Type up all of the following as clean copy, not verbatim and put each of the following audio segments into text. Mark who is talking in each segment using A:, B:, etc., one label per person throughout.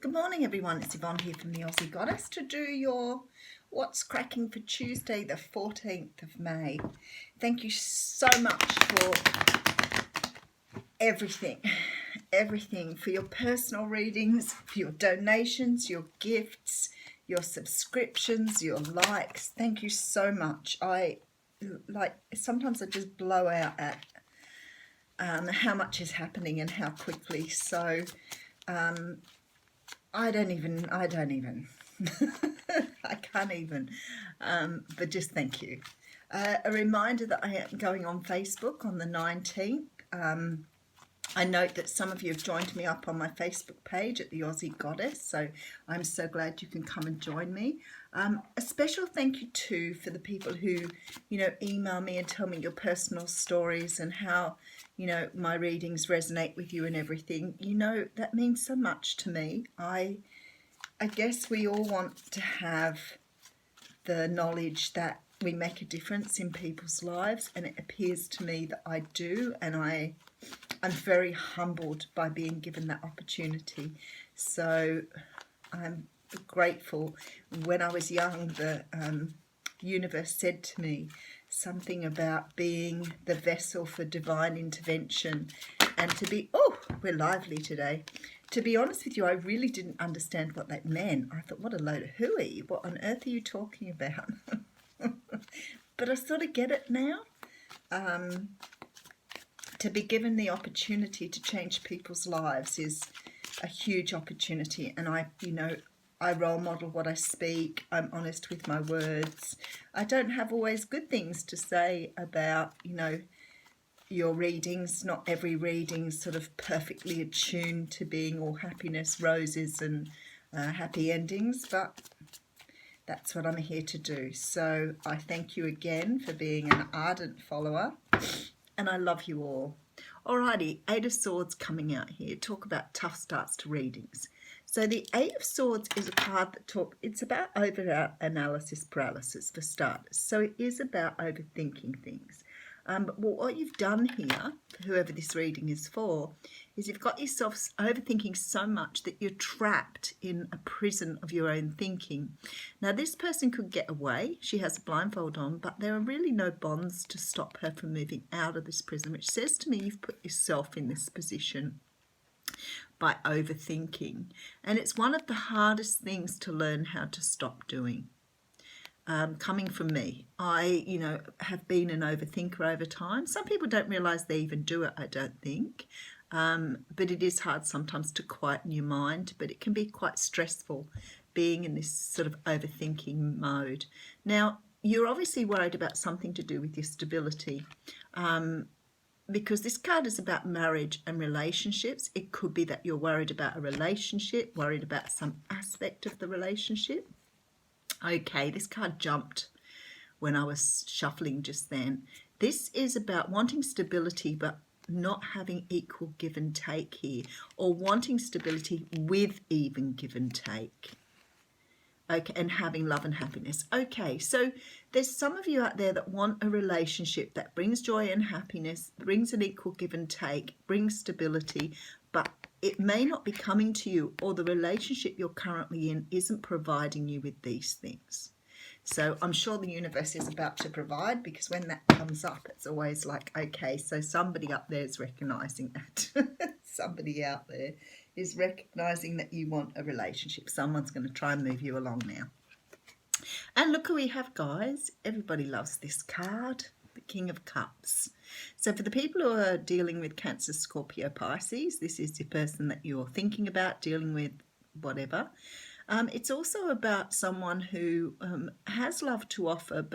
A: Good morning, everyone. It's Yvonne here from the Aussie Goddess to do your What's Cracking for Tuesday, the 14th of May. Thank you so much for everything, for your personal readings, for your donations, your gifts, your subscriptions, your likes. Thank you so much. Sometimes I just blow out at how much is happening and how quickly. So, I don't even, I can't even, but just thank you. A reminder that I am going on Facebook on the 19th. I note that some of you have joined me up on my Facebook page at the Aussie Goddess, so I'm so glad you can come and join me. A special thank you too for the people who, email me and tell me your personal stories and how, my readings resonate with you and everything. That means so much to me. I guess we all want to have the knowledge that we make a difference in people's lives, and it appears to me that I do, and I'm very humbled by being given that opportunity. So I'm grateful. When I was young, the universe said to me something about being the vessel for divine intervention, and to be, we're lively today. To be honest with you, I really didn't understand what that meant. I thought, what a load of hooey. What on earth are you talking about? But I sort of get it now. To be given the opportunity to change people's lives is a huge opportunity. And I role model what I speak. I'm honest with my words. I don't have always good things to say about, your readings. Not every reading's sort of perfectly attuned to being all happiness, roses and happy endings, but that's what I'm here to do. So I thank you again for being an ardent follower, and I love you all. Alrighty, Eight of Swords coming out here. Talk about tough starts to readings. So the Eight of Swords is a card that it's about over-analysis paralysis for starters. So it is about overthinking things. But what you've done here, whoever this reading is for, is you've got yourself overthinking so much that you're trapped in a prison of your own thinking. Now, this person could get away. She has a blindfold on, but there are really no bonds to stop her from moving out of this prison, which says to me you've put yourself in this position by overthinking. And it's one of the hardest things to learn how to stop doing. Coming from me, I, have been an overthinker over time. Some people don't realise they even do it, I don't think. But it is hard sometimes to quieten your mind, but it can be quite stressful being in this sort of overthinking mode. Now, you're obviously worried about something to do with your stability, because this card is about marriage and relationships. It could be that you're worried about a relationship, worried about some aspect of the relationship. Okay, this card jumped when I was shuffling just then. This is about wanting stability but not having equal give and take here, or wanting stability with even give and take. Okay, and having love and happiness. Okay, so there's some of you out there that want a relationship that brings joy and happiness, brings an equal give and take, brings stability, but it may not be coming to you, or the relationship you're currently in isn't providing you with these things. So I'm sure the universe is about to provide, because when that comes up, it's always like, okay, so somebody up there is recognizing that. Somebody out there is recognizing that you want a relationship. Someone's going to try and move you along now. And look who we have, guys. Everybody loves this card, the King of Cups. So for the people who are dealing with Cancer, Scorpio, Pisces, this is the person that you're thinking about, dealing with whatever. It's also about someone who has love to offer,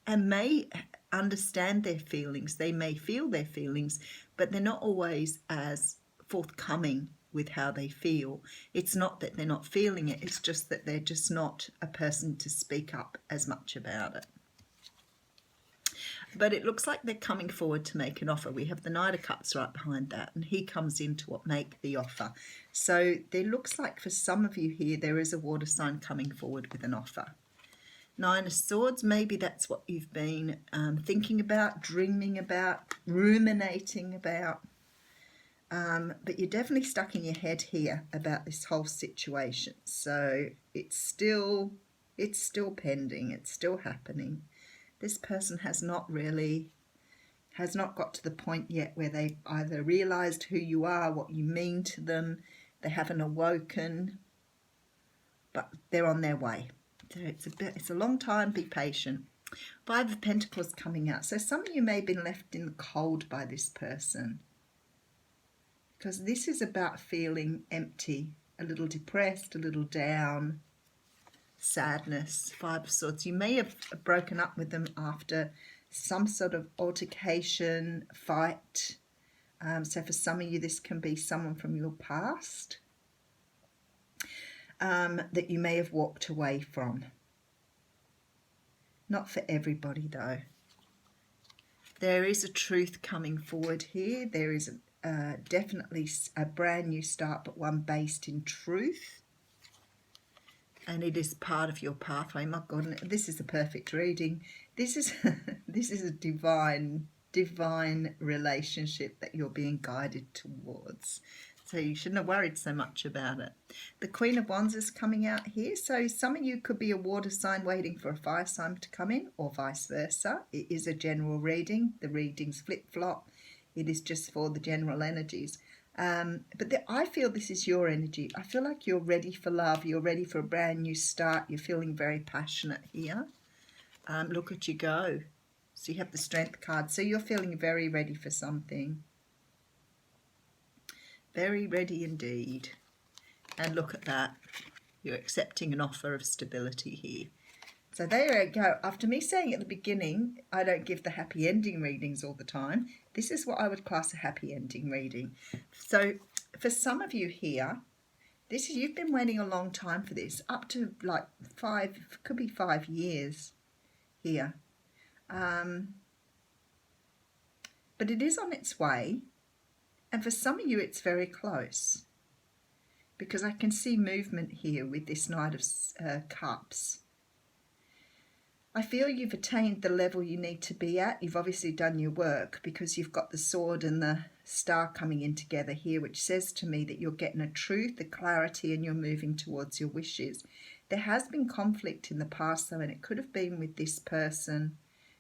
A: and may understand their feelings. They may feel their feelings, but they're not always as forthcoming with how they feel. It's not that they're not feeling it, it's just that they're just not a person to speak up as much about it. But it looks like they're coming forward to make an offer. We have the Knight of Cups right behind that, and he comes in to make the offer. So there looks like for some of you here, there is a water sign coming forward with an offer. Nine of Swords, maybe that's what you've been thinking about, dreaming about, ruminating about. But you're definitely stuck in your head here about this whole situation. So it's still pending. It's still happening. This person has not got to the point yet where they've either realized who you are, what you mean to them. They haven't awoken, but they're on their way. So it's a long time. Be patient. Five of Pentacles coming out. So some of you may have been left in the cold by this person, because this is about feeling empty, a little depressed, a little down, sadness. Five of Swords. You may have broken up with them after some sort of altercation, fight. So for some of you, this can be someone from your past that you may have walked away from. Not for everybody, though. There is a truth coming forward here. There is definitely a brand new start, but one based in truth. And it is part of your pathway. My God, this is a perfect reading. This is this is a divine relationship that you're being guided towards. So you shouldn't have worried so much about it. The Queen of Wands is coming out here. So some of you could be a water sign waiting for a fire sign to come in, or vice versa. It is a general reading. The readings flip-flop. It is just for the general energies. But I feel this is your energy. I feel like you're ready for love. You're ready for a brand new start. You're feeling very passionate here. Look at you go. So you have the Strength card. So you're feeling very ready for something. Very ready indeed. And look at that. You're accepting an offer of stability here. So there you go. After me saying at the beginning, I don't give the happy ending readings all the time. This is what I would class a happy ending reading. So for some of you here, you've been waiting a long time for this, up to like 5, could be 5 years here. But it is on its way. And for some of you, it's very close, because I can see movement here with this Knight of Cups. I feel you've attained the level you need to be at. You've obviously done your work, because you've got the Sword and the Star coming in together here, which says to me that you're getting a truth, a clarity, and you're moving towards your wishes. There has been conflict in the past, though, and it could have been with this person.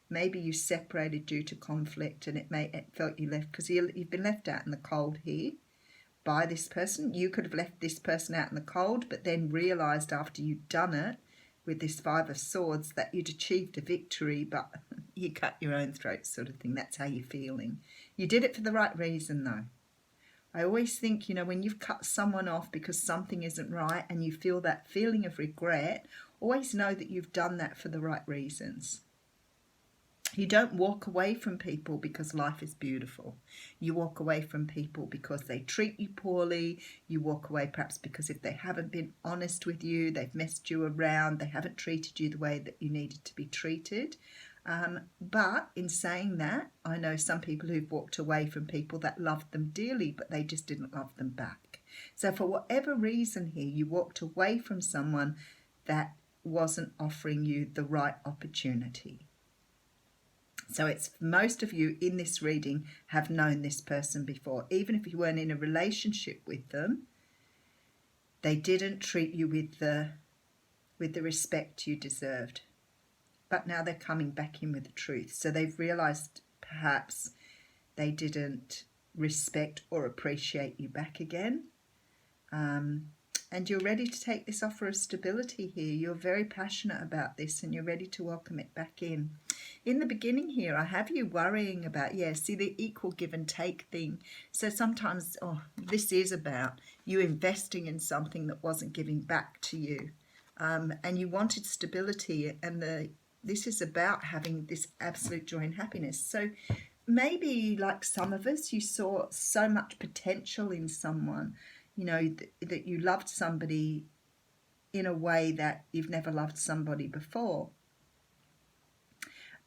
A: Maybe you separated due to conflict, and it felt you left, because you've been left out in the cold here by this person. You could have left this person out in the cold, but then realised after you'd done it with this Five of Swords that you'd achieved a victory, but you cut your own throat, sort of thing. That's how you're feeling. You did it for the right reason, though. I always think, when you've cut someone off because something isn't right and you feel that feeling of regret, always know that you've done that for the right reasons. You don't walk away from people because life is beautiful. You walk away from people because they treat you poorly. You walk away perhaps because if they haven't been honest with you, they've messed you around, they haven't treated you the way that you needed to be treated. But in saying that, I know some people who've walked away from people that loved them dearly, but they just didn't love them back. So for whatever reason here, you walked away from someone that wasn't offering you the right opportunity. So it's most of you in this reading have known this person before. Even if you weren't in a relationship with them, they didn't treat you with the respect you deserved. But now they're coming back in with the truth. So they've realised perhaps they didn't respect or appreciate you back again. And you're ready to take this offer of stability here. You're very passionate about this and you're ready to welcome it back in. In the beginning here, I have you worrying about, see the equal give and take thing. So sometimes, this is about you investing in something that wasn't giving back to you. And you wanted stability, and this is about having this absolute joy and happiness. So maybe like some of us, you saw so much potential in someone, that you loved somebody in a way that you've never loved somebody before.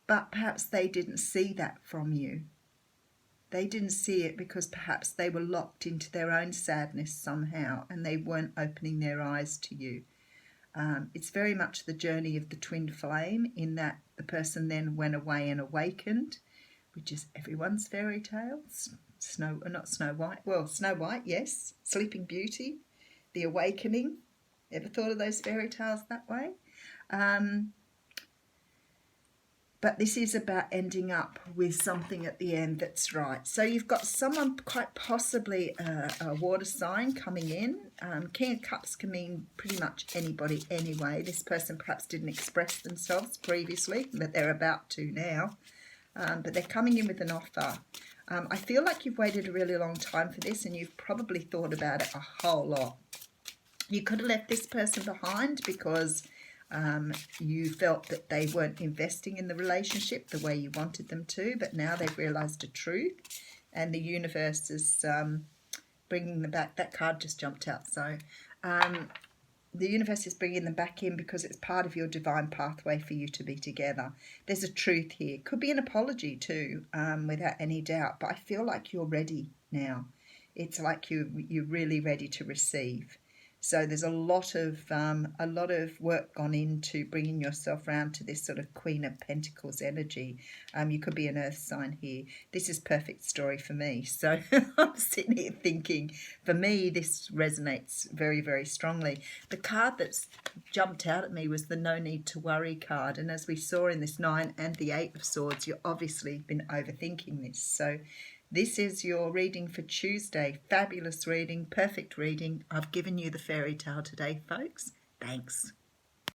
A: But perhaps they didn't see that from you. They didn't see it because perhaps they were locked into their own sadness somehow and they weren't opening their eyes to you. It's very much the journey of the twin flame, in that the person then went away and awakened, which is everyone's fairy tales. not Snow White. Well, Snow White, yes. Sleeping Beauty, The Awakening. Ever thought of those fairy tales that way? But this is about ending up with something at the end that's right. So you've got someone, quite possibly a water sign coming in. King of Cups can mean pretty much anybody anyway. This person perhaps didn't express themselves previously, but they're about to now. But they're coming in with an offer. I feel like you've waited a really long time for this, and you've probably thought about it a whole lot. You could have left this person behind because you felt that they weren't investing in the relationship the way you wanted them to, but now they've realised a truth, and the universe is bringing them back. That card just jumped out. So the universe is bringing them back in because it's part of your divine pathway for you to be together. There's a truth here. Could be an apology too, without any doubt, but I feel like you're ready now. It's like you're really ready to receive. So there's a lot of work gone into bringing yourself around to this sort of Queen of Pentacles energy. You could be an earth sign here. This is perfect story for me. So I'm sitting here thinking, for me, this resonates very, very strongly. The card that's jumped out at me was the No Need to Worry card. And as we saw in this 9 and the 8 of Swords, you've obviously been overthinking this. So this is your reading for Tuesday. Fabulous reading, perfect reading. I've given you the fairy tale today, folks. Thanks.